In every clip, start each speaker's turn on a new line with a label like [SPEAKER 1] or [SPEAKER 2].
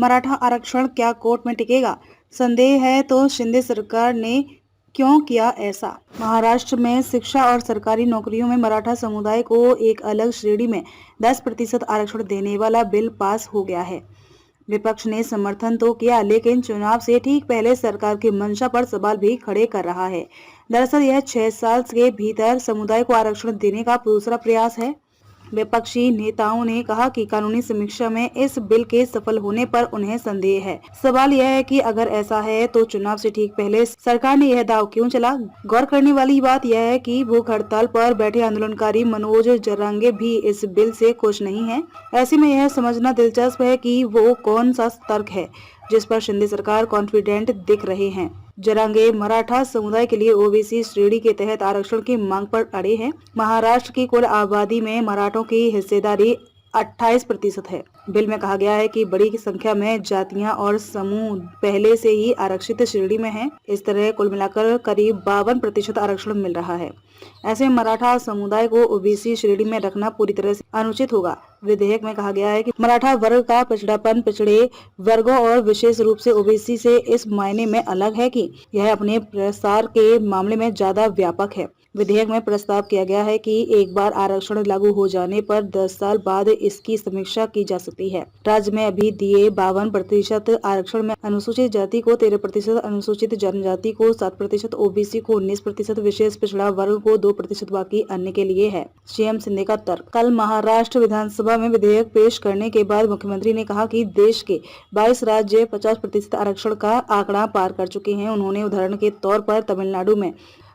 [SPEAKER 1] मराठा आरक्षण क्या कोर्ट में टिकेगा? संदेह है तो शिंदे सरकार ने क्यों किया ऐसा? महाराष्ट्र में शिक्षा और सरकारी नौकरियों में मराठा समुदाय को एक अलग श्रेणी में 10% आरक्षण देने वाला बिल पास हो गया है। विपक्ष ने समर्थन तो किया, लेकिन चुनाव से ठीक पहले सरकार की मंशा पर सवाल भी खड़े कर रहा है। दरअसल यह 6 साल के भीतर समुदाय को आरक्षण देने का दूसरा प्रयास है। विपक्षी नेताओं ने कहा कि कानूनी समीक्षा में इस बिल के सफल होने पर उन्हें संदेह है। सवाल यह है कि अगर ऐसा है तो चुनाव से ठीक पहले सरकार ने यह दाव क्यों चला? गौर करने वाली बात यह है कि भूख हड़ताल पर बैठे आंदोलनकारी मनोज जरांगे भी इस बिल से खुश नहीं है। ऐसे में यह समझना दिलचस्प है कि वो कौन सा तर्क है जिस पर शिंदे सरकार कॉन्फिडेंट दिख रहे हैं। जरांगे मराठा समुदाय के लिए ओबीसी श्रेणी के तहत आरक्षण की मांग पर अड़े हैं। महाराष्ट्र की कुल आबादी में मराठों की हिस्सेदारी 28% है। बिल में कहा गया है कि बड़ी संख्या में जातियां और समूह पहले से ही आरक्षित श्रेणी में हैं। इस तरह कुल मिलाकर करीब 52% आरक्षण मिल रहा है। ऐसे मराठा समुदाय को ओबीसी श्रेणी में रखना पूरी तरह से अनुचित होगा। विधेयक में कहा गया है कि मराठा वर्ग का पिछड़ापन पिछड़े वर्गों और विशेष रूप से ओबीसी से इस मायने में अलग है कि यह अपने प्रसार के मामले में ज्यादा व्यापक है। विधेयक में प्रस्ताव किया गया है कि एक बार आरक्षण लागू हो जाने पर 10 साल बाद इसकी समीक्षा की जा सकती है। राज्य में अभी दिए 52% आरक्षण में अनुसूचित जाति को 13%, अनुसूचित जनजाति को 7%, ओबीसी को 19%, विशेष पिछड़ा वर्ग को 2%, बाकी अन्य के लिए है। सीएम शिंदे का तर्क। कल महाराष्ट्र विधानसभा में विधेयक पेश करने के बाद मुख्यमंत्री ने कहा कि देश के 22 राज्य 50% आरक्षण का आंकड़ा पार कर चुके हैं। उन्होंने उदाहरण के तौर पर तमिलनाडु में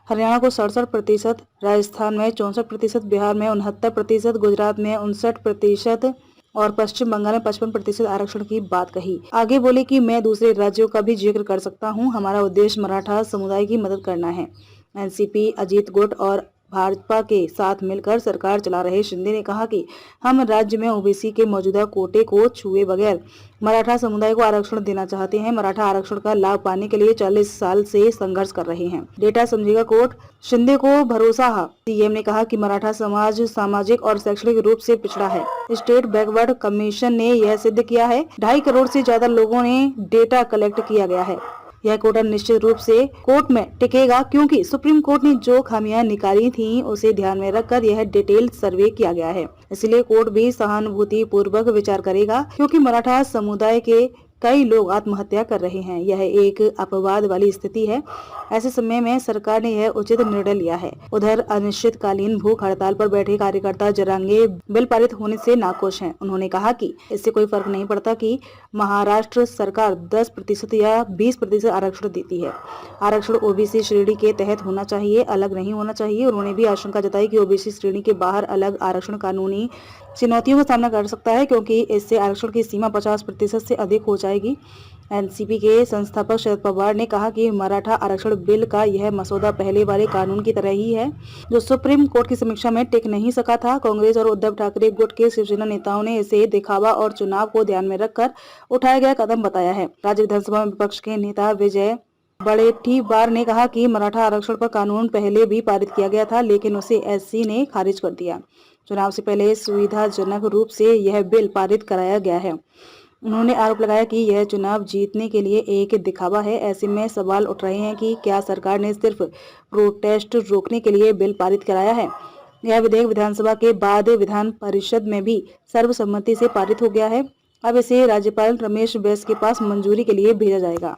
[SPEAKER 1] हरियाणा को 67%, राजस्थान में 64%, बिहार में 69%, गुजरात में 59% और पश्चिम बंगाल में 55% आरक्षण की बात कही। आगे बोले कि मैं दूसरे राज्यों का भी जिक्र कर सकता हूं। हमारा उद्देश्य मराठा समुदाय की मदद करना है। एनसीपी, अजीत गुट और भाजपा के साथ मिलकर सरकार चला रहे शिंदे ने कहा कि हम राज्य में ओबीसी के मौजूदा कोटे को छुए बगैर मराठा समुदाय को आरक्षण देना चाहते हैं। मराठा आरक्षण का लाभ पाने के लिए 40 साल से संघर्ष कर रहे हैं। डेटा समझेगा कोर्ट। शिंदे को भरोसा है। सीएम ने कहा कि मराठा समाज सामाजिक और शैक्षणिक रूप से पिछड़ा है। स्टेट बैकवर्ड कमीशन ने यह सिद्ध किया है। 2.5 करोड़ से ज्यादा लोगों ने डेटा कलेक्ट किया गया है। यह कोटा निश्चित रूप से कोर्ट में टिकेगा, क्योंकि सुप्रीम कोर्ट ने जो खामियां निकाली थीं उसे ध्यान में रखकर यह डिटेल सर्वे किया गया है। इसलिए कोर्ट भी सहानुभूति पूर्वक विचार करेगा, क्योंकि मराठा समुदाय के कई लोग आत्महत्या कर रहे हैं। यह एक अपवाद वाली स्थिति है। ऐसे समय में सरकार ने यह उचित निर्णय लिया है। उधर अनिश्चितकालीन भूख हड़ताल पर बैठे कार्यकर्ता जरांगे बिल पारित होने से नाखुश हैं। उन्होंने कहा कि इससे कोई फर्क नहीं पड़ता कि महाराष्ट्र सरकार 10% या 20% आरक्षण देती है। आरक्षण ओबीसी श्रेणी के तहत होना चाहिए, अलग नहीं होना चाहिए। उन्होंने भी आशंका जताई कि ओबीसी श्रेणी के बाहर अलग आरक्षण कानूनी चुनौतियों का सामना कर सकता है, क्योंकि इससे आरक्षण की सीमा 50% से अधिक हो जाएगी। एनसीपी के संस्थापक शरद पवार ने कहा कि मराठा आरक्षण बिल का यह मसौदा पहले वाले कानून की तरह ही है, जो सुप्रीम कोर्ट की समीक्षा में टिक नहीं सका था। कांग्रेस और उद्धव ठाकरे गुट के शिवसेना नेताओं ने इसे दिखावा और चुनाव को ध्यान में रखकर उठाया गया कदम बताया है। राज्य विधानसभा में विपक्ष के नेता विजय वड़ेट्टीवार ने कहा कि मराठा आरक्षण पर कानून पहले भी पारित किया गया था, लेकिन उसे एससी ने खारिज कर दिया। चुनाव से पहले सुविधाजनक रूप से यह बिल पारित कराया गया है। उन्होंने आरोप लगाया कि यह चुनाव जीतने के लिए एक दिखावा है। ऐसे में सवाल उठ रहे हैं कि क्या सरकार ने सिर्फ प्रोटेस्ट रोकने के लिए बिल पारित कराया है? यह विधेयक विधानसभा के बाद विधान परिषद में भी सर्वसम्मति से पारित हो गया है। अब इसे राज्यपाल रमेश बैस के पास मंजूरी के लिए भेजा जाएगा।